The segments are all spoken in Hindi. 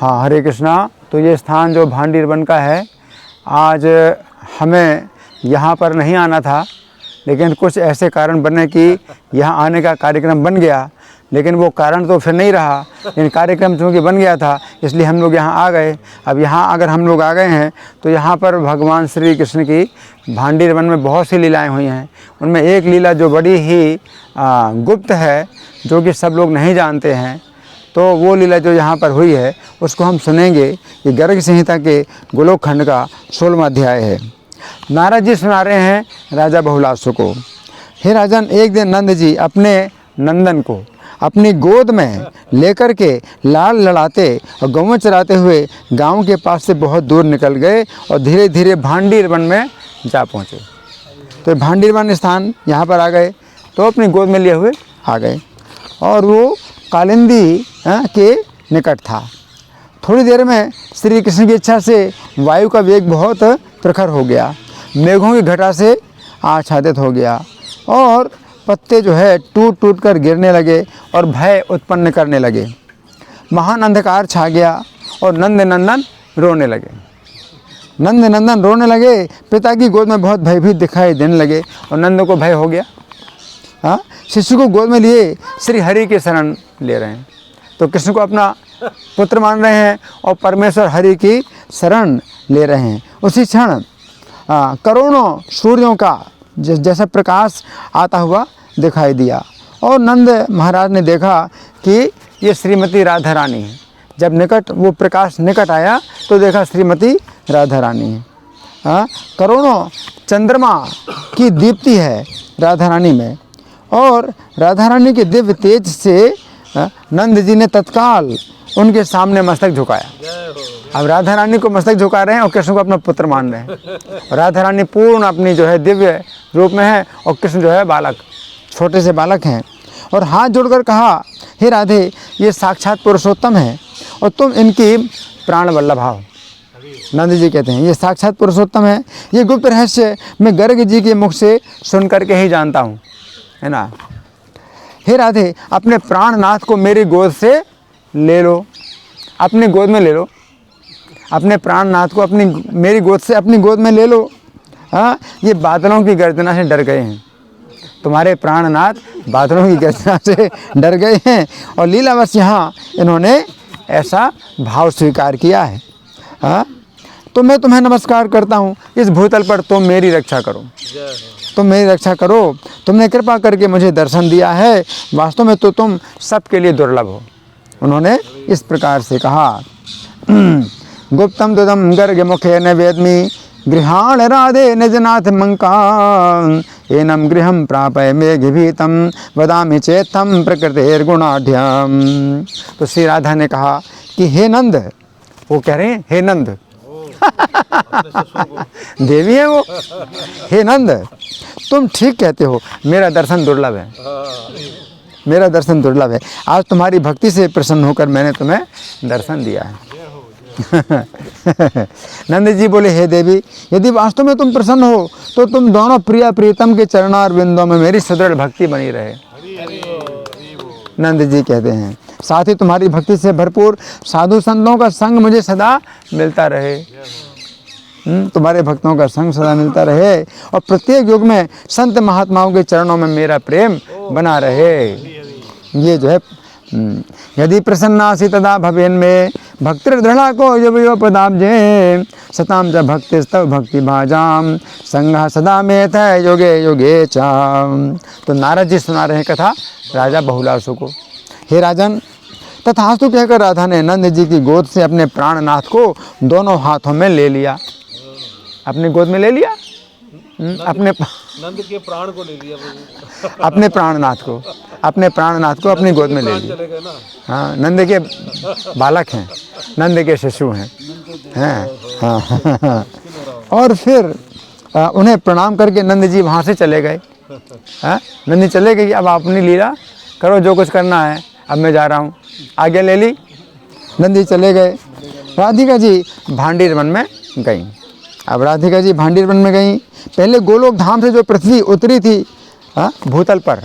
हाँ, हरे कृष्णा। तो ये स्थान जो भांडीर वन का है, आज हमें यहाँ पर नहीं आना था, लेकिन कुछ ऐसे कारण बने कि यहाँ आने का कार्यक्रम बन गया। लेकिन वो कारण तो फिर नहीं रहा, लेकिन कार्यक्रम चूँकि बन गया था इसलिए हम लोग यहाँ आ गए। अब यहाँ अगर हम लोग आ गए हैं तो यहाँ पर भगवान श्री कृष्ण की भांडीर वन में बहुत सी लीलाएँ हुई हैं। उनमें एक लीला जो बड़ी ही गुप्त है, जो कि सब लोग नहीं जानते हैं, तो वो लीला जो यहाँ पर हुई है उसको हम सुनेंगे। ये गर्ग संहिता के गोलोक खंड का 16वां अध्याय है। नारद जी सुना रहे हैं राजा बहुलासु को। हे राजन, एक दिन नंद जी अपने नंदन को अपनी गोद में लेकर के लाल लड़ाते और गौवें चराते हुए गांव के पास से बहुत दूर निकल गए और धीरे धीरे भांडीर वन में जा पहुँचे। तो भांडीर वन स्थान यहाँ पर आ गए, तो अपनी गोद में लिए हुए आ गए और वो कालिंदी के निकट था। थोड़ी देर में श्री कृष्ण की इच्छा से वायु का वेग बहुत प्रखर हो गया, मेघों की घटा से आच्छादित हो गया और पत्ते जो है टूट टूट कर गिरने लगे और भय उत्पन्न करने लगे। महान अंधकार छा गया और नंदनंदन रोने लगे। नंदनंदन रोने लगे, पिता की गोद में बहुत भयभीत दिखाई देने लगे और नंद को भय हो गया। हाँ, शिशु को गोद में लिए श्री हरि के शरण ले रहे हैं। तो कृष्ण को अपना पुत्र मान रहे हैं और परमेश्वर हरि की शरण ले रहे हैं। उसी क्षण करोड़ों सूर्यों का जैसा प्रकाश आता हुआ दिखाई दिया और नंद महाराज ने देखा कि ये श्रीमती राधा रानी है। जब निकट वो प्रकाश निकट आया तो देखा श्रीमती राधा रानी है। करोड़ों चंद्रमा की दीप्ति है राधा रानी में और राधा रानी के दिव्य तेज से नंद जी ने तत्काल उनके सामने मस्तक झुकाया। अब राधा रानी को मस्तक झुका रहे हैं और कृष्ण को अपना पुत्र मान रहे हैं। राधा रानी पूर्ण अपनी जो है दिव्य रूप में है और कृष्ण जो है बालक, छोटे से बालक हैं। और हाथ जोड़कर कहा, हे राधे, ये साक्षात पुरुषोत्तम है और तुम इनकी प्राण वल्लभा हो। नंद जी कहते हैं ये साक्षात पुरुषोत्तम है। ये गुप्त रहस्य मैं गर्ग जी के मुख से सुन करके ही जानता हूँ, है ना। हे राधे, अपने प्राणनाथ को मेरी गोद से ले लो, अपनी गोद में ले लो। अपने प्राणनाथ को मेरी गोद से अपनी गोद में ले लो। हाँ, ये बादलों की गर्जना से डर गए हैं। तुम्हारे प्राणनाथ बादलों की गर्जना से डर गए हैं और लीलावश यहाँ इन्होंने ऐसा भाव स्वीकार किया है। हाँ, तो मैं तुम्हें नमस्कार करता हूँ। इस भूतल पर तुम मेरी रक्षा करो, तुम मेरी रक्षा करो। तुमने कृपा करके मुझे दर्शन दिया है, वास्तव में तो तुम सबके लिए दुर्लभ हो। उन्होंने इस प्रकार से कहा, गुप्तम तुदम गर्ग मुखे न वेदमी गृहाण राधे निजनाथ मंका एनम गृहम प्रापय मेघभीतम वदामि चेतम प्रकृतिर्गुणाढ्यम। तो श्री राधा ने कहा कि हे नंद, वो कह रहे हैं हे नंद देवी है वो, हे नंद तुम ठीक कहते हो, मेरा दर्शन दुर्लभ है, मेरा दर्शन दुर्लभ है। आज तुम्हारी भक्ति से प्रसन्न होकर मैंने तुम्हें दर्शन दिया है। नंद जी बोले, हे देवी, यदि वास्तव में तुम प्रसन्न हो तो तुम दोनों प्रिया प्रीतम के चरणार बिंदों में मेरी सुदृढ़ भक्ति बनी रहे। नंद जी कहते हैं साथ ही तुम्हारी भक्ति से भरपूर साधु संतों का संग मुझे सदा मिलता रहे। तुम्हारे भक्तों का संग सदा मिलता रहे और प्रत्येक युग में संत महात्माओं के चरणों में मेरा प्रेम बना रहे। ये जो है यदि प्रसन्नासी तदा भवेन में भक्तिर दृढ़ा को योपदाब्जे सताम च भक्तिस्तव भक्ति भाजाम संगः सदा में तय योगे योगे चाम। तो नारद जी सुना रहे कथा राजा बहुलासु को। हे राजन, तथास्तु कहकर राधा ने नंद जी की गोद से अपने प्राणनाथ को दोनों हाथों में ले लिया। अपनी गोद में ले लिया, अपने नंद के प्राण को ले लिया, अपने प्राणनाथ को, अपने प्राणनाथ को अपनी गोद में ले लिया। हाँ, नंद के बालक हैं, नंद के शिशु हैं, हाँ। और फिर उन्हें प्रणाम करके नंद जी वहाँ से चले गए। हाँ, नंद जी चले गए, अब अपनी लीला करो, जो कुछ करना है, अब मैं जा रहा हूँ। आगे ले ली, नंद जी चले गए। राधिका जी भांडीर वन में गई। अब राधिका जी भांडीर वन में गई। पहले गोलोक धाम से जो पृथ्वी उतरी थी भूतल पर,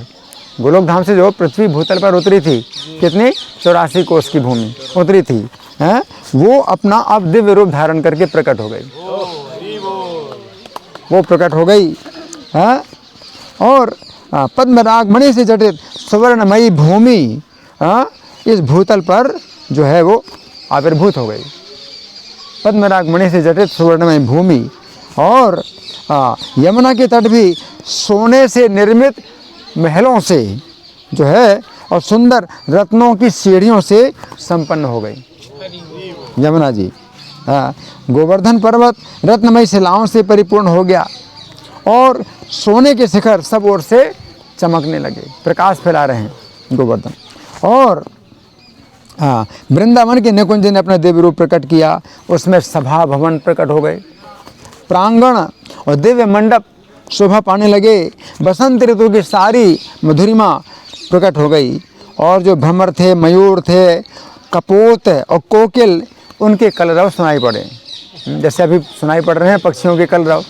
गोलोक धाम से जो पृथ्वी भूतल पर उतरी थी, कितनी 84 कोस की भूमि उतरी थी, हैं, वो अपना अब दिव्य रूप धारण करके प्रकट हो गई, वो प्रकट हो गई, हैं। और पद्मराग मणि से जटित सुवर्णमयी भूमि इस भूतल पर जो है वो आविर्भूत हो गई, पद्मराग मणि से जटित सुवर्णमयी भूमि। और यमुना के तट भी सोने से निर्मित महलों से जो है और सुंदर रत्नों की सीढ़ियों से संपन्न हो गई यमुना जी। गोवर्धन पर्वत रत्नमयी शिलाओं से परिपूर्ण हो गया और सोने के शिखर सब ओर से चमकने लगे, प्रकाश फैला रहे हैं गोवर्धन। और वृंदावन के निकुंज ने अपना दिव्य रूप प्रकट किया, उसमें सभा भवन प्रकट हो गए, प्रांगण और दिव्य मंडप शोभा पाने लगे, बसंत ऋतु की सारी मधुरिमा प्रकट हो गई। और जो भ्रमर थे, मयूर थे, कपोत और कोकिल, उनके कलरव सुनाई पड़े, जैसे अभी सुनाई पड़ रहे हैं पक्षियों के कलरव,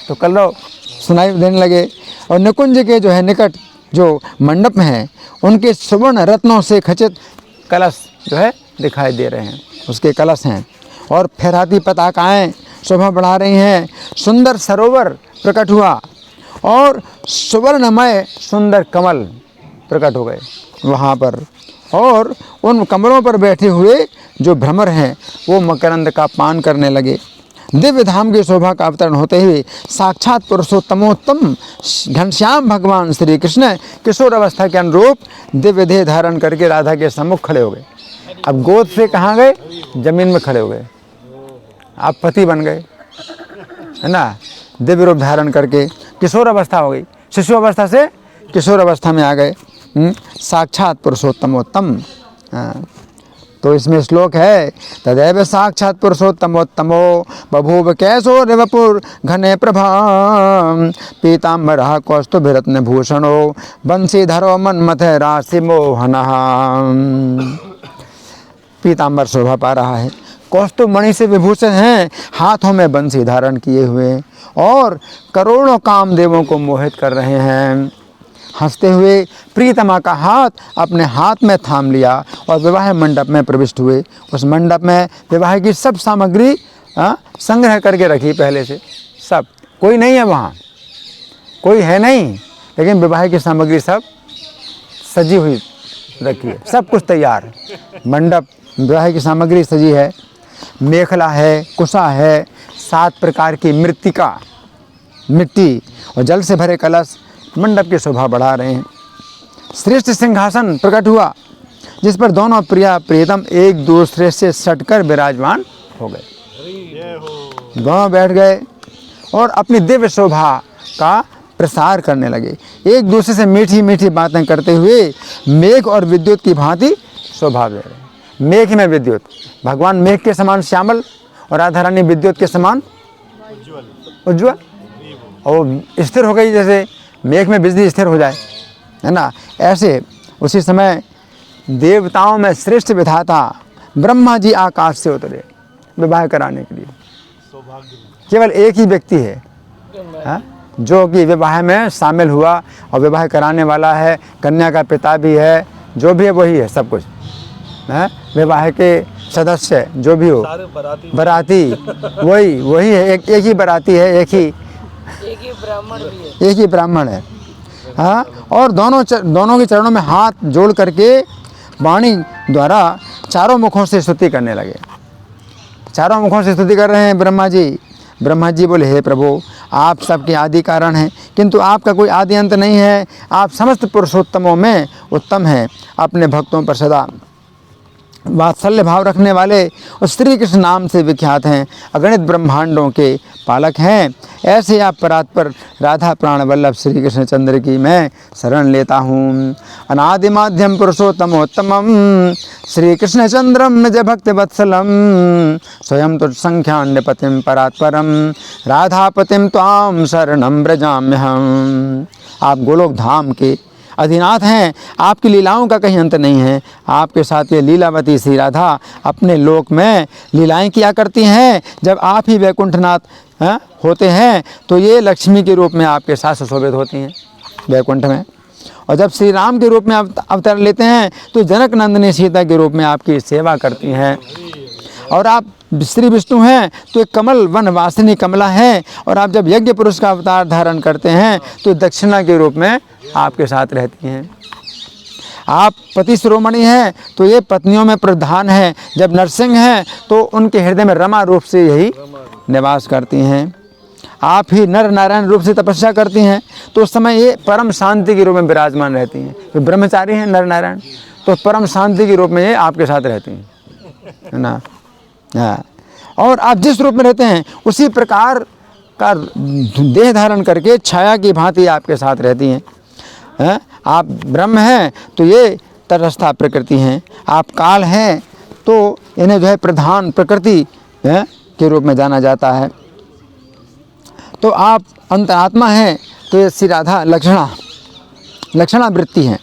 तो कलरव सुनाई देने लगे। और निकुंज के जो है निकट जो मंडप हैं, उनके सुवर्ण रत्नों से खचित कलश जो है दिखाई दे रहे हैं, उसके कलश हैं। और फहराती पताकाएँ शोभा बढ़ा रही हैं, सुंदर सरोवर प्रकट हुआ और सुवर्णमय सुंदर कमल प्रकट हो गए वहाँ पर। और उन कमलों पर बैठे हुए जो भ्रमर हैं वो मकरंद का पान करने लगे। दिव्य धाम की शोभा का अवतरण होते हुए साक्षात पुरुषोत्तमोत्तम घनश्याम भगवान श्री कृष्ण किशोर अवस्था के अनुरूप दिव्य देह धारण करके राधा के सम्मुख खड़े हो गए। अब गोद से कहाँ गए? जमीन में खड़े हो गए, आप पति बन गए, है ना। दिव्य रूप धारण करके किशोर अवस्था हो गई, शिशु अवस्था से किशोर अवस्था में आ गए, साक्षात पुरुषोत्तमोत्तम। तो इसमें श्लोक है, तदैव साक्षात पुरुषोत्तमोत्तमो बभूव कैशो रिवपुर घने प्रभा पीताम्बरः कौस्तुभरत्न भूषणो बंशीधरो मन्मथ राशि मोहनः। पीताम्बर शोभा पा रहा है, कौस्तुभ मणि से विभूषित हैं, हाथों में बंसी धारण किए हुए और करोड़ों कामदेवों को मोहित कर रहे हैं। हंसते हुए प्रीतमा का हाथ अपने हाथ में थाम लिया और विवाह मंडप में प्रविष्ट हुए। उस मंडप में विवाह की सब सामग्री संग्रह करके रखी पहले से, सब, कोई नहीं है वहाँ, कोई है नहीं, लेकिन विवाह की सामग्री सब सजी हुई रखी है, सब कुछ तैयार। मंडप विवाह की सामग्री सजी है, मेखला है, कुशा है, 7 प्रकार की मृत्तिका, मिट्टी और जल से भरे कलश मंडप की शोभा बढ़ा रहे हैं। श्रेष्ठ सिंहासन प्रकट हुआ जिस पर दोनों प्रिया प्रियतम एक दूसरे से सटकर विराजमान हो गए, दोनों बैठ गए और अपनी दिव्य शोभा का प्रसार करने लगे, एक दूसरे से मीठी मीठी बातें करते हुए मेघ और विद्युत की भांति शोभा दे रहे। मेघ में विद्युत, भगवान मेघ के समान श्यामल और राधा रानी विद्युत के समान उज्ज्वल, और स्थिर हो गई, जैसे मेघ में बिजली स्थिर हो जाए, है ना। ऐसे उसी समय देवताओं में श्रेष्ठ विधाता ब्रह्मा जी आकाश से उतरे विवाह कराने के लिए। केवल एक ही व्यक्ति है जो कि विवाह में शामिल हुआ और विवाह कराने वाला है, कन्या का पिता भी है, जो भी है वही है, सब कुछ है, विवाह के सदस्य जो भी हो, बराती वही है, एक ही बराती है, एक ही ब्राह्मण है। हाँ, और दोनों के चरणों में हाथ जोड़ करके वाणी द्वारा चारों मुखों से स्तुति करने लगे। चारों मुखों से स्तुति कर रहे हैं ब्रह्मा जी। ब्रह्मा जी बोले, हे प्रभु, आप सबके आदि कारण हैं, किंतु आपका कोई आदि अंत नहीं है। आप समस्त पुरुषोत्तमों में उत्तम हैं, अपने भक्तों पर सदा वात्सल्य भाव रखने वाले और श्री कृष्ण नाम से विख्यात हैं, अगणित ब्रह्मांडों के पालक हैं। ऐसे आप परात्पर राधा प्राण वल्लभ श्री कृष्ण चंद्र की मैं शरण लेता हूँ। अनादि माध्यम पुरुषोत्तमोत्तमम श्री कृष्ण चंद्रम निज भक्त वत्सलम स्वयं तुझ संख्यान्यपतिम परात्परम राधापतिम त्वाम शरणम व्रजाम्यहम। आप गोलोक धाम के अधिनाथ हैं, आपकी लीलाओं का कहीं अंत नहीं है। आपके साथ ये लीलावती श्री राधा अपने लोक में लीलाएं किया करती हैं। जब आप ही वैकुंठनाथ होते हैं तो ये लक्ष्मी के रूप में आपके साथ सुशोभित होती हैं वैकुंठ में। और जब श्री राम के रूप में अवतार लेते हैं तो जनक नंदिनी सीता के रूप में आपकी सेवा करती हैं। और आप श्री विष्णु हैं तो एक कमल वन वासिनी कमला है, और आप जब यज्ञ पुरुष का अवतार धारण करते हैं तो दक्षिणा के रूप में आपके साथ रहती हैं। आप पति शिरोमणि हैं तो ये पत्नियों में प्रधान है। जब नरसिंह हैं तो उनके हृदय में रमा रूप से यही निवास करती हैं। आप ही नर नारायण रूप से तपस्या करती हैं तो उस समय ये परम शांति के रूप में विराजमान रहती हैं। तो ब्रह्मचारी हैं नर नारायण, तो परम शांति के रूप में ये आपके साथ रहती हैं, है ना। हाँ, और आप जिस रूप में रहते हैं उसी प्रकार का देह धारण करके छाया की भांति आपके साथ रहती हैं। हाँ? आप ब्रह्म हैं तो ये तटस्था प्रकृति हैं। आप काल हैं तो इन्हें जो है प्रधान प्रकृति के रूप में जाना जाता है। तो आप अंतरात्मा हैं तो ये श्री राधा लक्षणा वृत्ति हैं।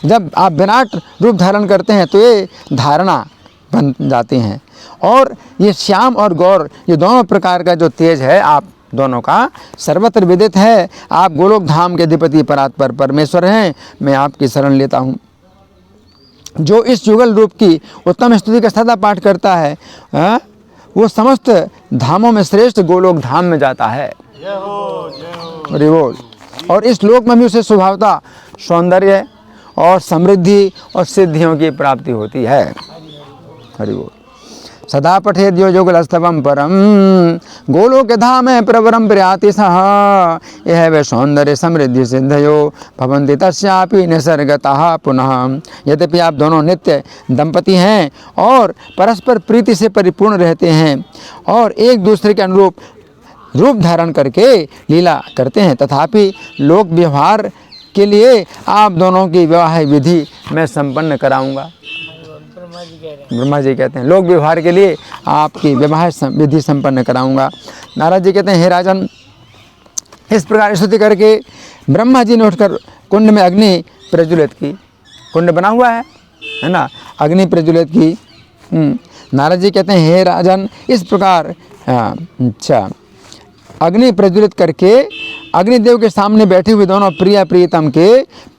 जब आप विराट रूप धारण करते हैं तो ये धारणा बन जाती हैं। और ये श्याम और गौर, ये दोनों प्रकार का जो तेज है आप दोनों का सर्वत्र विदित है। आप गोलोक धाम के अधिपति परात्पर परमेश्वर हैं। मैं आपकी शरण लेता हूँ। जो इस युगल रूप की उत्तम स्तुति का सदा पाठ करता है वो समस्त धामों में श्रेष्ठ गोलोक धाम में जाता है। हरि बोल। और इस लोक में भी उसे स्वभावता सौंदर्य और समृद्धि और सिद्धियों की प्राप्ति होती है। हरि बोल। सदा पठेद यो युगलस्तवम परम गोलोक धाम प्रवरम प्रयाति सह यह वे सौंदर्य समृद्धि सिद्धयो भवन्ति तस्यापि निसर्गतः पुनः। यद्यपि आप दोनों नित्य दंपति हैं और परस्पर प्रीति से परिपूर्ण रहते हैं और एक दूसरे के अनुरूप रूप धारण करके लीला करते हैं, तथापि लोक व्यवहार के लिए आप दोनों की विवाह विधि मैं संपन्न कराऊंगा। ब्रह्मा जी कहते हैं लोक व्यवहार के लिए आपकी विवाह विधि संपन्न कराऊंगा। नारद जी कहते हैं हे राजन, इस प्रकार स्तुति करके ब्रह्मा जी ने उठकर कुंड में अग्नि प्रज्वलित की। कुंड बना हुआ है ना, अग्नि प्रज्वलित की। नारद जी कहते हैं हे राजन, इस प्रकार अच्छा अग्नि प्रज्वलित करके अग्निदेव के सामने बैठे हुए दोनों प्रिया प्रियतम के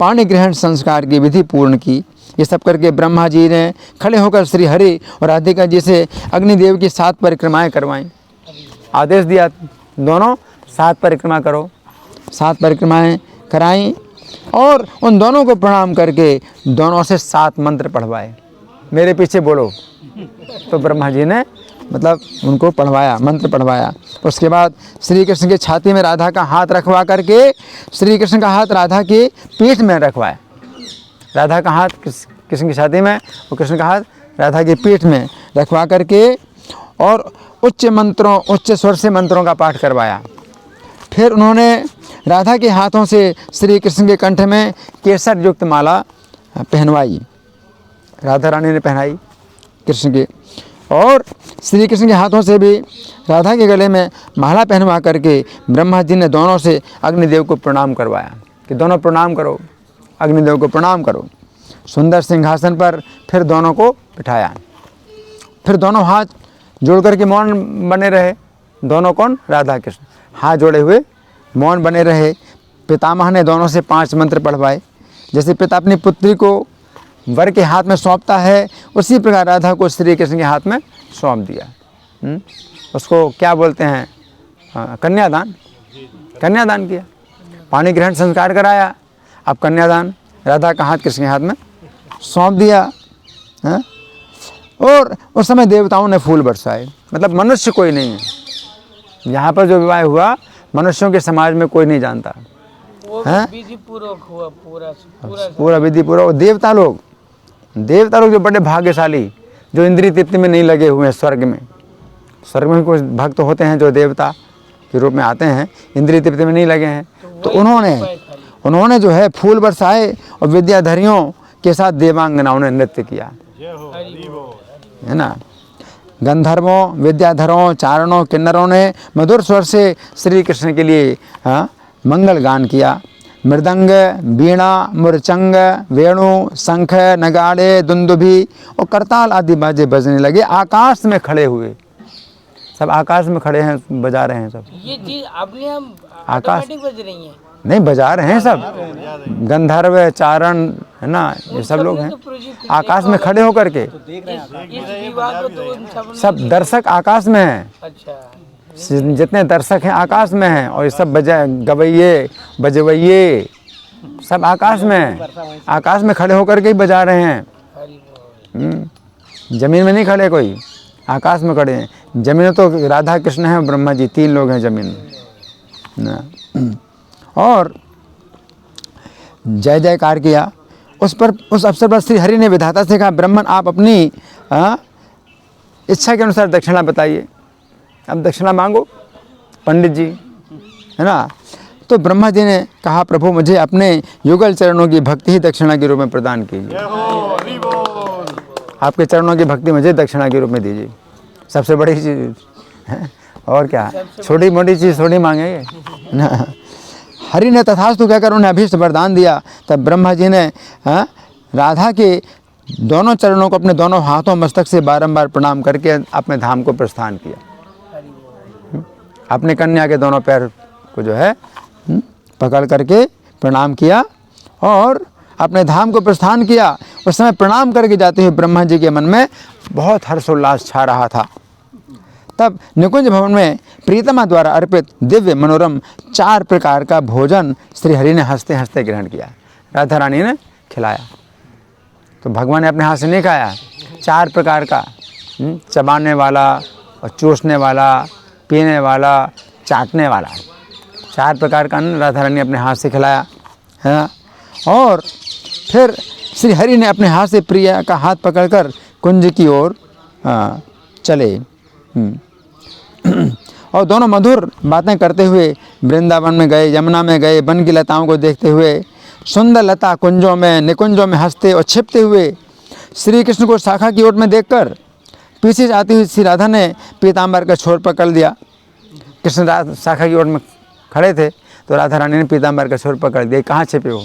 पाणी ग्रहण संस्कार की विधि पूर्ण की। ये सब करके ब्रह्मा जी ने खड़े होकर श्री हरि और राधिका जी से अग्निदेव की 7 परिक्रमाएं करवाईं। आदेश दिया दोनों 7 परिक्रमा करो। 7 परिक्रमाएं कराईं और उन दोनों को प्रणाम करके दोनों से 7 मंत्र पढ़वाए। मेरे पीछे बोलो। तो ब्रह्मा जी ने मतलब उनको पढ़वाया, मंत्र पढ़वाया। उसके बाद श्री कृष्ण की छाती में राधा का हाथ रखवा करके श्री कृष्ण का हाथ राधा की पीठ में रखवाया। राधा का हाथ कृष्ण की छाती में और कृष्ण का हाथ राधा की पीठ में रखवा करके और उच्च स्वर से मंत्रों का पाठ करवाया। फिर उन्होंने राधा के हाथों से श्री कृष्ण के कंठ में केसर युक्त माला पहनवाई। राधा रानी ने पहनाई कृष्ण के, और श्री कृष्ण के हाथों से भी राधा के गले में माला पहनवा करके ब्रह्मा जी ने दोनों से अग्निदेव को प्रणाम करवाया कि दोनों प्रणाम करो, अग्निदेव को प्रणाम करो। सुंदर सिंहासन पर फिर दोनों को बिठाया। फिर दोनों हाथ जोड़ करके मौन बने रहे। दोनों कौन? राधा कृष्ण हाथ जोड़े हुए मौन बने रहे। पितामह ने दोनों से 5 मंत्र पढ़वाए। जैसे पिता अपनी पुत्री को वर के हाथ में सौंपता है, उसी प्रकार राधा को श्री कृष्ण के हाथ में सौंप दिया। उसको क्या बोलते हैं? कन्यादान। कन्यादान किया, पाणी ग्रहण संस्कार कराया। अब कन्यादान, राधा का हाथ कृष्ण के हाथ में सौंप दिया। और उस समय देवताओं ने फूल बरसाए। मतलब मनुष्य कोई नहीं है यहाँ पर। जो विवाह हुआ मनुष्यों के समाज में कोई नहीं जानता है। विधि पूर्वक हुआ, पूरा विधि पूर्वक। देवता लोग जो बड़े भाग्यशाली, जो इंद्रिय तृप्ति में नहीं लगे हुए हैं स्वर्ग में। स्वर्ग में कुछ भक्त होते हैं जो देवता के रूप में आते हैं, इंद्रिय तृप्ति में नहीं लगे हैं। तो उन्होंने जो है फूल बरसाए और विद्याधरियों के साथ देवांगनाओं ने नृत्य किया, है ना। गंधर्वों, विद्याधरों, चारणों, किन्नरों ने मधुर स्वर से श्री कृष्ण के लिए मंगल गान किया। मृदंग, वीणा, मुरचंग, वेणु, शंख, नगाड़े, दुंदुभी और करताल आदि बाजे बजने लगे। आकाश में खड़े हुए, सब आकाश में खड़े हैं, बजा रहे हैं सब। ये चीज अपने हम आकाश बज रही है। नहीं बजा रहे हैं सब, गंधर्व चारण है ना, ये सब लोग हैं आकाश में खड़े होकर के, सब दर्शक आकाश में हैं। अच्छा, जितने दर्शक हैं आकाश में हैं, और ये सब गवैये बजवैये सब आकाश में हैं, आकाश में खड़े होकर के ही बजा रहे हैं। जमीन में नहीं खड़े कोई, आकाश में खड़े हैं। जमीन तो राधा कृष्ण है, ब्रह्मा जी, 3 लोग हैं जमीन में ना। और जय जयकार किया। उस अवसर पर श्री हरि ने विधाता से कहा, ब्राह्मण आप अपनी इच्छा के अनुसार दक्षिणा बताइए, अब दक्षिणा मांगो पंडित जी, है ना। तो ब्रह्मा जी ने कहा, प्रभु मुझे अपने युगल चरणों की भक्ति ही दक्षिणा के रूप में प्रदान कीजिए। आपके चरणों की भक्ति मुझे दक्षिणा के रूप में दीजिए, सबसे बड़ी चीज़ है। और क्या, छोटी मोटी चीज़ थोड़ी मांगेंगे ना। हरि ने तथास्तु कहकर उन्हें अभीष्ट वरदान दिया। तब ब्रह्मा जी ने राधा के दोनों चरणों को अपने दोनों हाथों मस्तक से बारंबार प्रणाम करके अपने धाम को प्रस्थान किया। अपने कन्या के दोनों पैर को जो है पकड़ करके प्रणाम किया और अपने धाम को प्रस्थान किया। उस समय प्रणाम करके जाते हुए ब्रह्मा जी के मन में बहुत हर्षोल्लास छा रहा था। तब निकुंज भवन में प्रीतमा द्वारा अर्पित दिव्य मनोरम 4 प्रकार का भोजन श्री हरि ने हंसते हंसते ग्रहण किया। राधा रानी ने खिलाया, तो भगवान ने अपने हाथ से नहीं खाया, 4 प्रकार का, चबाने वाला और चूसने वाला, पीने वाला, चाटने वाला, 4 प्रकार का अन्न राधा रानी ने अपने हाथ से खिलाया है। और फिर श्री हरि ने अपने हाथ से प्रिया का हाथ पकड़कर कुंज की ओर चले और दोनों मधुर बातें करते हुए वृंदावन में गए, यमुना में गए, वन की लताओं को देखते हुए, सुंदर लता कुंजों में निकुंजों में हंसते और छिपते हुए श्री कृष्ण को शाखा की ओर में देखकर पीछे आती हुई श्री राधा ने पीताम्बर का छोर पकड़ दिया। कृष्ण शाखा की ओर में खड़े थे, तो राधा रानी ने पीताम्बर का छोर पकड़ दिया। कहाँ छिपे हो?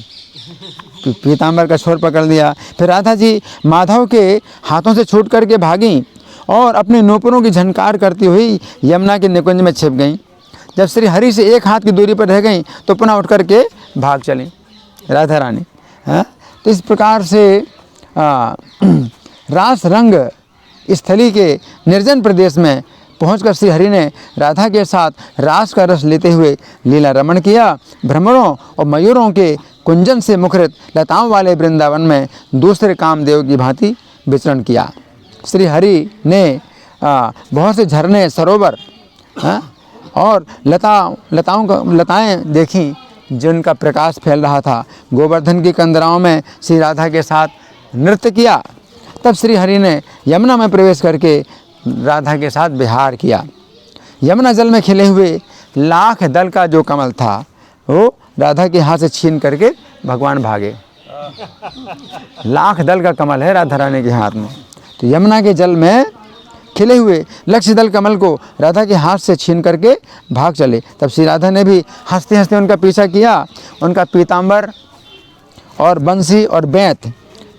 पीताम्बर का छोर पकड़ दिया। फिर राधा जी माधव के हाथों से छूट करके भागीं और अपने नूपुरों की झनकार करती हुई यमुना के निकुंज में छिप गईं। जब श्री हरि से 1 हाथ की दूरी पर रह गईं तो पुनः उठ करके भाग चलीं राधा रानी। तो इस प्रकार से रास रंग स्थली के निर्जन प्रदेश में पहुंचकर श्री हरि ने राधा के साथ रास का रस लेते हुए लीला रमण किया। भ्रमरों और मयूरों के कुंजन से मुखरित लताओं वाले वृंदावन में दूसरे कामदेव की भांति विचरण किया। श्री हरि ने बहुत से झरने, सरोवर और लताएं देखीं जिनका प्रकाश फैल रहा था। गोवर्धन की कंदराओं में श्री राधा के साथ नृत्य किया। तब श्री हरि ने यमुना में प्रवेश करके राधा के साथ विहार किया। यमुना जल में खिले हुए लाख दल का जो कमल था वो राधा के हाथ से छीन करके भगवान भागे। लाख दल का कमल है राधा रानी के हाथ में, तो यमुना के जल में खिले हुए लक्ष्य दल कमल को राधा के हाथ से छीन करके भाग चले। तब श्री राधा ने भी हंसते हंसते उनका पीछा किया। उनका पीताम्बर और बंसी और बेंत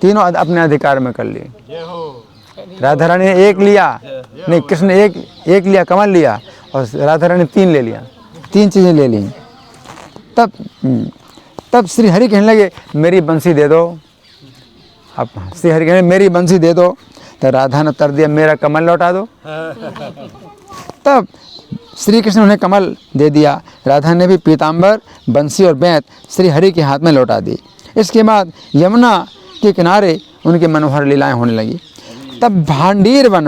तीनों अपने अधिकार में कर लिए। राधा रानी ने 1 लिया, नहीं कृष्ण ने एक लिया, कमल लिया, और राधा रानी ने 3 ले लिया, 3 चीज़ें ले ली। तब श्री हरि कहने लगे मेरी बंसी दे दो। अब श्री हरि कहने मेरी बंसी दे दो, तो राधा ने उत्तर दिया मेरा कमल लौटा दो। तब श्री कृष्ण उन्हें कमल दे दिया। राधा ने भी पीताम्बर, बंसी और बेंत श्री हरि के हाथ में लौटा दी। इसके बाद यमुना के किनारे उनके मनोहर लीलाएं होने लगी। तब भांडीर वन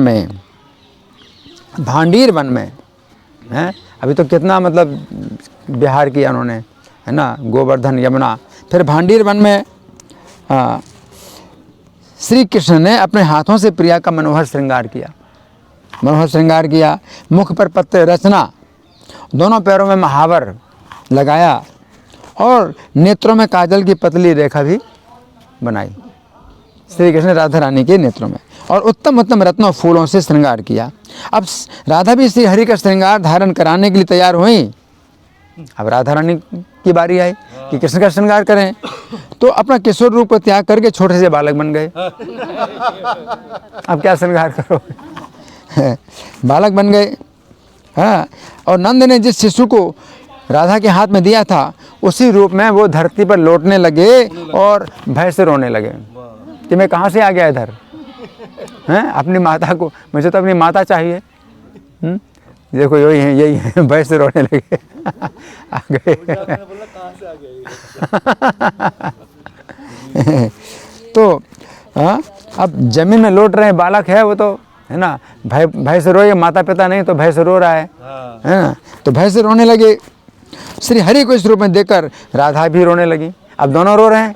में हैं, अभी तो कितना मतलब विहार किया उन्होंने, है ना, गोवर्धन, यमुना। फिर भांडीर वन में श्री कृष्ण ने अपने हाथों से प्रिया का मनोहर श्रृंगार किया। मुख पर पत्र रचना, दोनों पैरों में महावर लगाया और नेत्रों में काजल की पतली रेखा भी बनाई श्री कृष्ण राधा रानी के नेत्रों में, और उत्तम उत्तम रत्नों फूलों से श्रृंगार किया। अब राधा भी श्री हरि का श्रृंगार धारण कराने के लिए तैयार हुई। अब राधा रानी की बारी आई कि कृष्ण का श्रृंगार करें, तो अपना किशोर रूप को त्याग करके छोटे से बालक बन गए। अब क्या श्रृंगार करोगे? बालक बन गए। हाँ, और नंद ने जिस शिशु को राधा के हाथ में दिया था, उसी रूप में वो धरती पर लौटने लगे और भय से रोने लगे कि मैं कहाँ से आ गया इधर, हैं? अपनी माता को, मुझे तो अपनी माता चाहिए। देखो यही है, भय से रोने लगे। आ गए। तो अब जमीन में लौट रहे बालक है वो, तो है ना, भय से रोए, माता पिता नहीं तो भय से रो रहा है ना, तो भय से रोने लगे। श्री हरि को इस रूप में देखकर राधा भी रोने लगी। अब दोनों रो रहे हैं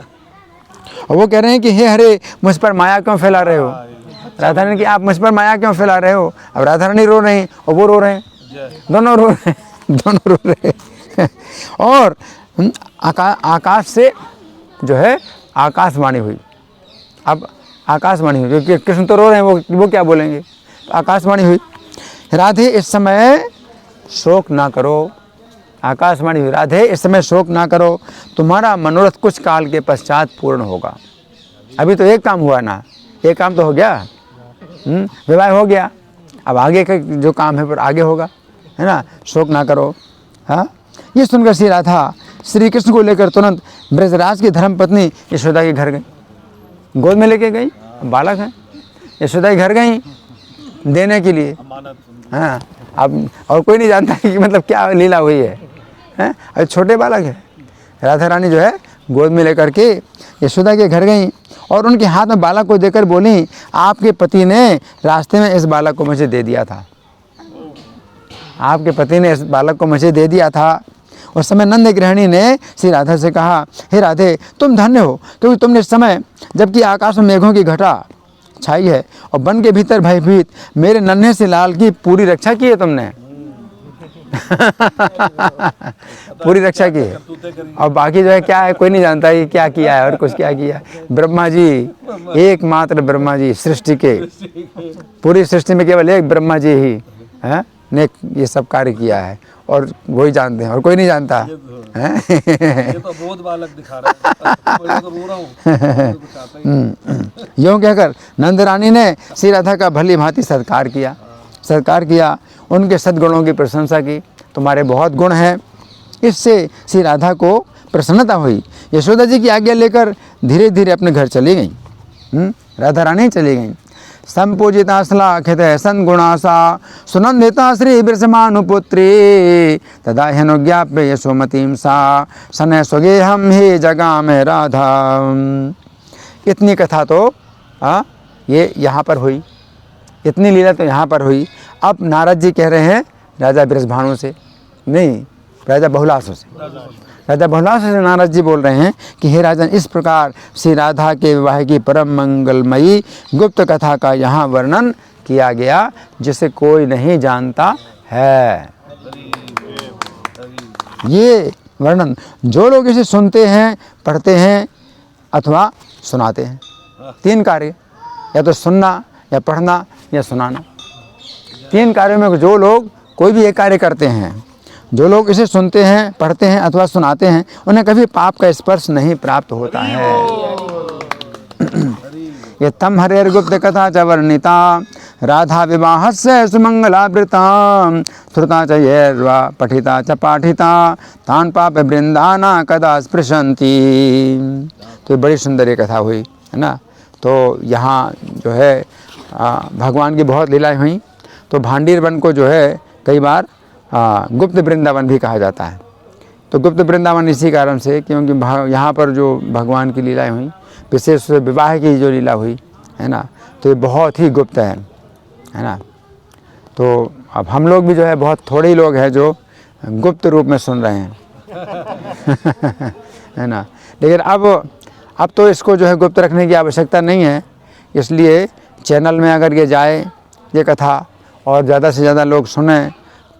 और वो कह रहे हैं कि हे हरे, मुझ पर माया क्यों फैला रहे हो। राधा रानी कि आप मुझ पर माया क्यों फैला रहे हो। अब राधा रानी रो रही और वो रो रहे हैं, दोनों रो रहे हैं, दोनों रो रहे हैं। और आकाश से जो है आकाशवाणी हुई। अब आकाशवाणी हुई, क्योंकि कृष्ण तो रो रहे हैं, वो क्या बोलेंगे। तो आकाशवाणी हुई, राधे इस समय शोक ना करो। आकाशवाणी हुई, राधे इस समय शोक ना करो, तुम्हारा मनोरथ कुछ काल के पश्चात पूर्ण होगा। अभी तो एक काम हुआ ना, एक काम तो हो गया, विवाह हो गया, अब आगे का जो काम है फिर आगे होगा, है ना, शोक ना करो। हाँ, ये सुनकर श्री राधा श्री कृष्ण को लेकर तुरंत ब्रजराज की धर्मपत्नी यशोदा के घर गई, गोद में लेके गई, बालक है, यशोदा के घर गई देने के लिए। हाँ, अब और कोई नहीं जानता कि मतलब क्या लीला हुई है, हैं? अरे छोटे बालक है। राधा रानी जो है गोद में लेकर के यशोदा के घर गई और उनके हाथ में बालक को देकर बोली, आपके पति ने रास्ते में इस बालक को मुझे दे दिया था। आपके पति ने इस बालक को मुझे दे दिया था। उस समय नंद गृहिणी ने श्री राधा से कहा, हे राधे, तुम धन्य हो, क्योंकि तुमने इस समय जबकि आकाश में मेघों की घटा छाई है और वन के भीतर भयभीत मेरे नन्हे से लाल की पूरी रक्षा की है तुमने। पूरी रक्षा की है। और बाकी जो है क्या है कोई नहीं जानता ये क्या किया है और कुछ क्या किया। ब्रह्मा जी, एकमात्र ब्रह्मा जी सृष्टि के, पूरी सृष्टि में केवल एक ब्रह्मा जी ही है ने ये सब कार्य किया है और वही जानते हैं और कोई नहीं जानता है। ये तो बहुत बालक दिखा रहा है, मैं तो रो रहा हूँ। यूँ कहकर नंद रानी ने श्री राधा का भली भांति सत्कार किया, उनके सद्गुणों की प्रशंसा की। तुम्हारे बहुत गुण हैं। इससे श्री राधा को प्रसन्नता हुई। यशोदा जी की आज्ञा लेकर धीरे धीरे अपने घर चली गई। राधा रानी चली गई। संपूजिता श्लाघित सन्गुणासा सुनंदिता श्री वृषमानुपुत्री तदा ह्यनुज्ञाप्य यशोमतीं सा सनय स्वगेहम हे जगा में राधा। इतनी कथा तो ये यहाँ पर हुई, इतनी लीला तो यहाँ पर हुई। अब नारद जी कह रहे हैं राजा बृषभानु से, नहीं राजा बहुलासु से, राजा बहुलासु से नारद जी बोल रहे हैं कि हे राजन, इस प्रकार श्री राधा के विवाह की परम मंगलमयी गुप्त कथा का यहाँ वर्णन किया गया जिसे कोई नहीं जानता है। ये वर्णन जो लोग इसे सुनते हैं, पढ़ते हैं अथवा सुनाते हैं, तीन कार्य, या तो सुनना या पढ़ना या सुनाना, तीन कार्यों में जो लोग कोई भी एक कार्य करते हैं, जो लोग इसे सुनते हैं, पढ़ते हैं अथवा सुनाते हैं, उन्हें कभी पाप का स्पर्श नहीं प्राप्त होता है। ये तम हरेर गुप्त कथा च वर्णिता राधा विवाह से सुमंगलावृता श्रुता च येर्वा पठिता च पाठिता तान पाप वृंदाना कदा स्पृशंती। तो बड़ी सुंदर ये कथा हुई है ना। तो यहाँ जो है भगवान की बहुत लीलाएं हुई। तो भांडीर वन को जो है कई बार गुप्त वृंदावन भी कहा जाता है। तो गुप्त वृंदावन इसी कारण से क्योंकि यहाँ पर जो भगवान की लीलाएं हुई, विशेष विवाह की जो लीला हुई है ना, तो ये बहुत ही गुप्त है ना। तो अब हम लोग भी जो है बहुत थोड़े ही लोग हैं जो गुप्त रूप में सुन रहे हैं है ना। लेकिन अब तो इसको जो है गुप्त रखने की आवश्यकता नहीं है। इसलिए चैनल में अगर ये जाए ये कथा और ज़्यादा से ज़्यादा लोग सुने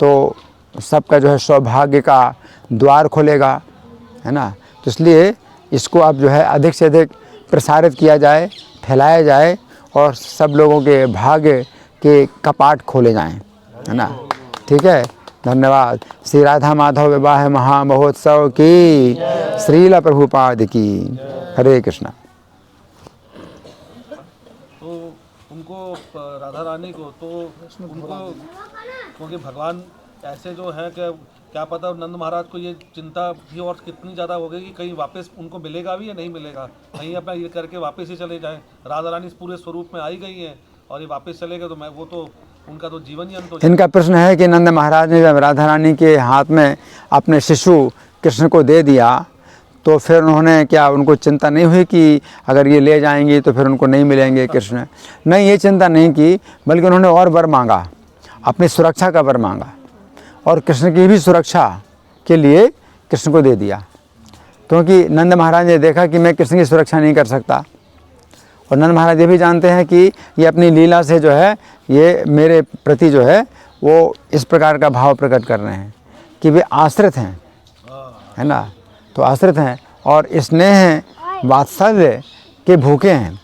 तो सबका जो है सौभाग्य का द्वार खुलेगा, है ना। तो इसलिए इसको अब जो है अधिक से अधिक प्रसारित किया जाए, फैलाया जाए और सब लोगों के भाग्य के कपाट खोले जाएं, है ना। ठीक है, धन्यवाद। श्री राधा माधव विवाह महामहोत्सव की, श्रील प्रभुपाद की। हरे कृष्णा। तो उनको राधा रानी को तो उनको क्योंकि भगवान ऐसे जो हैं कि क्या पता नंद महाराज को ये चिंता भी और कितनी ज़्यादा हो गई कि कहीं वापस उनको मिलेगा भी या नहीं मिलेगा, कहीं अपना ये करके वापस ही चले जाएं। राधा रानी इस पूरे स्वरूप में आई गई हैं और ये वापस चले गए तो मैं वो तो उनका तो जीवन ही अंत हो जाएगा। इनका प्रश्न है कि नंद महाराज ने जब राधा रानी के हाथ में अपने शिशु कृष्ण को दे दिया तो फिर उन्होंने क्या उनको चिंता नहीं हुई कि अगर ये ले जाएंगे तो फिर उनको नहीं मिलेंगे कृष्ण? नहीं, ये चिंता नहीं की, बल्कि उन्होंने और वर मांगा, अपनी सुरक्षा का वर मांगा और कृष्ण की भी सुरक्षा के लिए कृष्ण को दे दिया, क्योंकि नंद महाराज ने देखा कि मैं कृष्ण की सुरक्षा नहीं कर सकता। और नंद महाराज ये भी जानते हैं कि ये अपनी लीला से जो है ये मेरे प्रति जो है वो इस प्रकार का भाव प्रकट कर रहे हैं कि वे आश्रित हैं, है ना, तो आश्रित हैं और स्नेह वात्सल्य के भूखे हैं,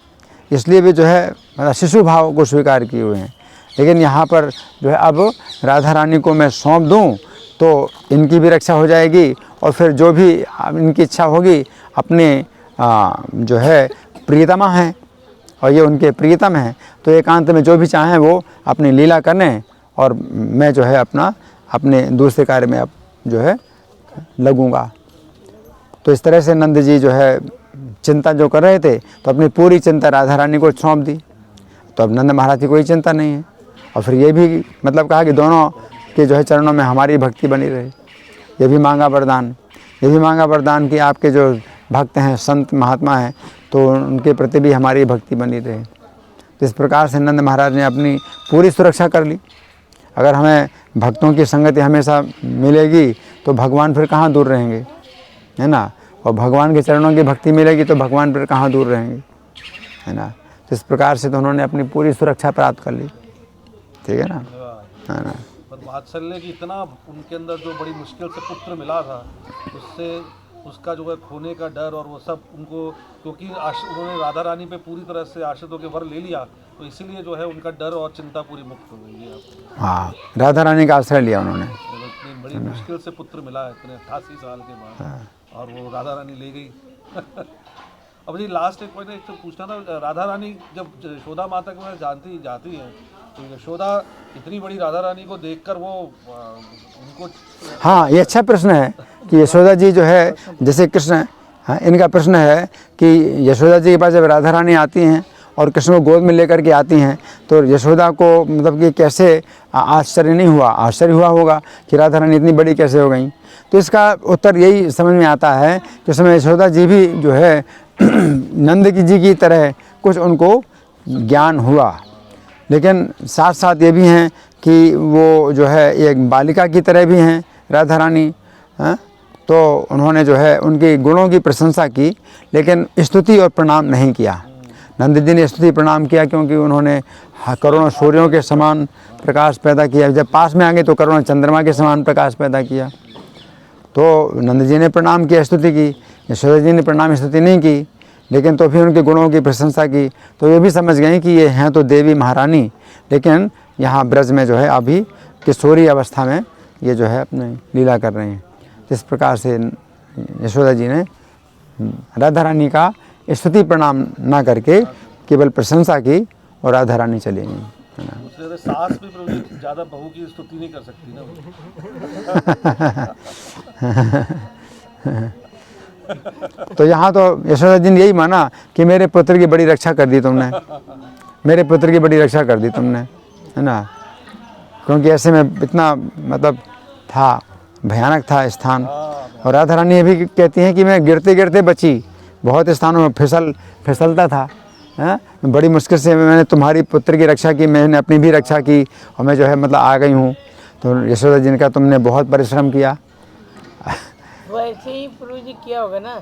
इसलिए वे जो है मतलब शिशु भाव को स्वीकार किए हुए हैं। लेकिन यहाँ पर जो है अब राधा रानी को मैं सौंप दूँ तो इनकी भी रक्षा हो जाएगी और फिर जो भी इनकी इच्छा होगी अपने जो है प्रियतमा हैं और ये उनके प्रियतम हैं, तो एकांत में जो भी चाहें वो अपनी लीला करें और मैं जो है अपने दूसरे कार्य में अब जो है लगूंगा। तो इस तरह से नंद जी जो है चिंता जो कर रहे थे तो अपनी पूरी चिंता राधा रानी को सौंप दी, तो अब नंद महाराज की कोई चिंता नहीं है। और फिर ये भी मतलब कहा कि दोनों के जो है चरणों में हमारी भक्ति बनी रहे। ये भी मांगा वरदान कि आपके जो भक्त हैं, संत महात्मा हैं, तो उनके प्रति भी हमारी भक्ति बनी रहे। तो इस प्रकार से नंद महाराज ने अपनी पूरी सुरक्षा कर ली। अगर हमें भक्तों की संगति हमेशा मिलेगी तो भगवान फिर कहाँ दूर रहेंगे, है ना, और भगवान के चरणों की भक्ति मिलेगी तो भगवान फिर कहाँ दूर रहेंगे, है ना। तो इस प्रकार से तो उन्होंने अपनी पूरी सुरक्षा प्राप्त कर ली, ठीक है ना, है ना। वात्सल्य की इतना उनके अंदर जो बड़ी मुश्किल से पुत्र मिला था, उससे उसका जो है खोने का डर और वो सब उनको, क्योंकि उन्होंने राधा रानी पे पूरी तरह से आश्रित होकर वर ले लिया, तो इसीलिए जो है उनका डर और चिंता पूरी मुक्त हो गई है। हाँ, राधा रानी का आश्रय लिया उन्होंने। इतनी बड़ी मुश्किल से पुत्र मिला है इतने 88 साल के बाद, और वो राधा रानी ले गई। अब जी लास्ट एक पॉइंट एक तो पूछना था, राधा रानी जब यशोदा माता के पास जाती हैं तो यशोदा इतनी बड़ी राधा रानी को देखकर वो उनको, हाँ, ये अच्छा प्रश्न है कि यशोदा जी जो है जैसे कृष्ण, हाँ, इनका प्रश्न है कि यशोदा जी के पास जब राधा रानी आती हैं और कृष्ण को गोद में लेकर के आती हैं तो यशोदा को मतलब कि कैसे आश्चर्य नहीं हुआ, आश्चर्य हुआ होगा कि राधा रानी इतनी बड़ी कैसे हो गई। तो इसका उत्तर यही समझ में आता है कि उस समय यशोदा जी भी जो है नंद जी की तरह कुछ उनको ज्ञान हुआ, लेकिन साथ साथ ये भी हैं कि वो जो है एक बालिका की तरह भी हैं राधा रानी, हाँ? तो उन्होंने जो है उनके गुणों की प्रशंसा की लेकिन स्तुति और प्रणाम नहीं किया। नंद जी ने स्तुति प्रणाम किया क्योंकि उन्होंने करोड़ों सूर्यों के समान प्रकाश पैदा किया, जब पास में आ गए तो करोड़ों चंद्रमा के समान प्रकाश पैदा किया, तो नंद जी ने प्रणाम किया, स्तुति की। यशोदा जी ने प्रणाम स्तुति नहीं की, लेकिन तो फिर उनके गुणों की प्रशंसा की, तो ये भी समझ गए कि ये हैं तो देवी महारानी, लेकिन यहाँ ब्रज में जो है अभी किशोरी अवस्था में ये जो है अपने लीला कर रहे हैं। इस प्रकार से यशोदा जी ने राधा रानी का स्तुति प्रणाम ना करके केवल प्रशंसा की और राधा रानी चली गई, है ना। दूसरे सास भी प्रभु जी ज़्यादा बहू की स्तुति नहीं कर सकती ना। तो यहाँ तो यशोदा जी ने यही माना कि मेरे पुत्र की बड़ी रक्षा कर दी तुमने, मेरे पुत्र की बड़ी रक्षा कर दी तुमने, है ना, क्योंकि ऐसे में इतना मतलब था, भयानक था स्थान। और राधा रानी ये भी कहती हैं कि मैं गिरते गिरते बची, बहुत स्थानों में फिसलता था, है? बड़ी मुश्किल से मैंने तुम्हारी पुत्र की रक्षा की, मैंने अपनी भी रक्षा की और मैं जो है मतलब आ गई हूँ। तो यशोदा जी ने कहा तुमने बहुत परिश्रम किया। वो ऐसे ही प्रभु जी किया होगा ना,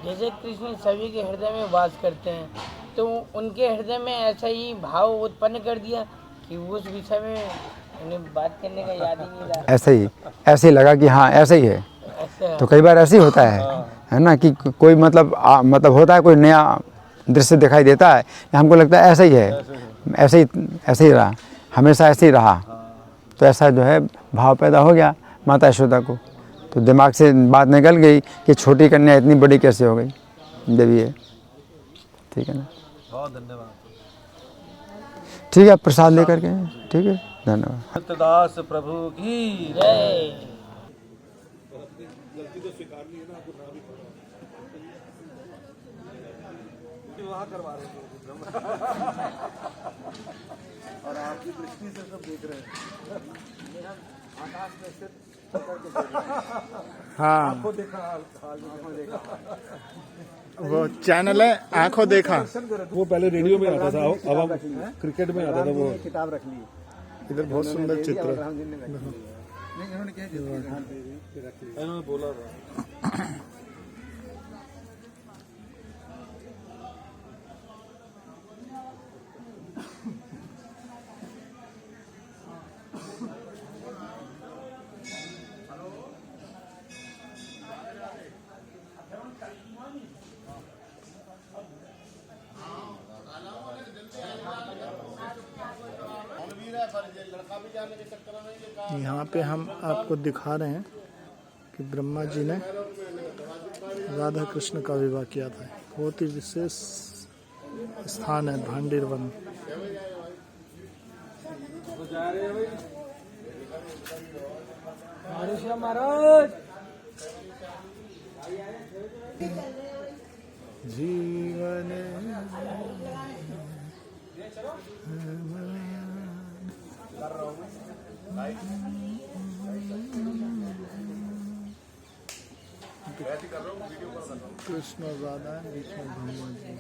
जैसे कृष्ण सभी के हृदय में वास करते हैं, तो उनके हृदय में ऐसा ही भाव उत्पन्न कर दिया कि उस विषय में उन्हें बात करने का याद ही नहीं रहा। ऐसे ही लगा कि हाँ ऐसा ही है। तो कई बार ऐसे ही होता है ना, कि कोई मतलब होता है, कोई नया दृश्य दिखाई देता है, हमको लगता है ऐसा ही है, ऐसे ही रहा, हमेशा ऐसे ही रहा। तो ऐसा जो है भाव पैदा हो गया माता यशोदा को, तो दिमाग से बात निकल गई कि छोटी कन्या इतनी बड़ी कैसे हो गई, देवी है, ठीक है ना। बहुत धन्यवाद। ठीक है, प्रसाद लेकर के, ठीक है, धन्यवाद। दास प्रभु की जय। उनको स्वीकार नहीं है ना, आपको ना भी पड़ा वहाँ करवा रहे हैं और आपकी दृष्टि से सब देख रहे हैं। आकाश में स्थित हाँ आंखों देखा हाल में देखा वो चैनल है आंखों देखा। वो पहले रेडियो में आता था, अब हम क्रिकेट में आता था। वो किताब रख ली इधर बहुत सुंदर चित्र है। इन्होंने बोला था। यहाँ पे हम आपको दिखा रहे हैं कि ब्रह्मा जी ने राधा कृष्ण का विवाह किया था। बहुत ही विशेष स्थान है भांडीर वन। महाराज जीवन कृष्ण और राधा बीच में ब्रह्मा जी।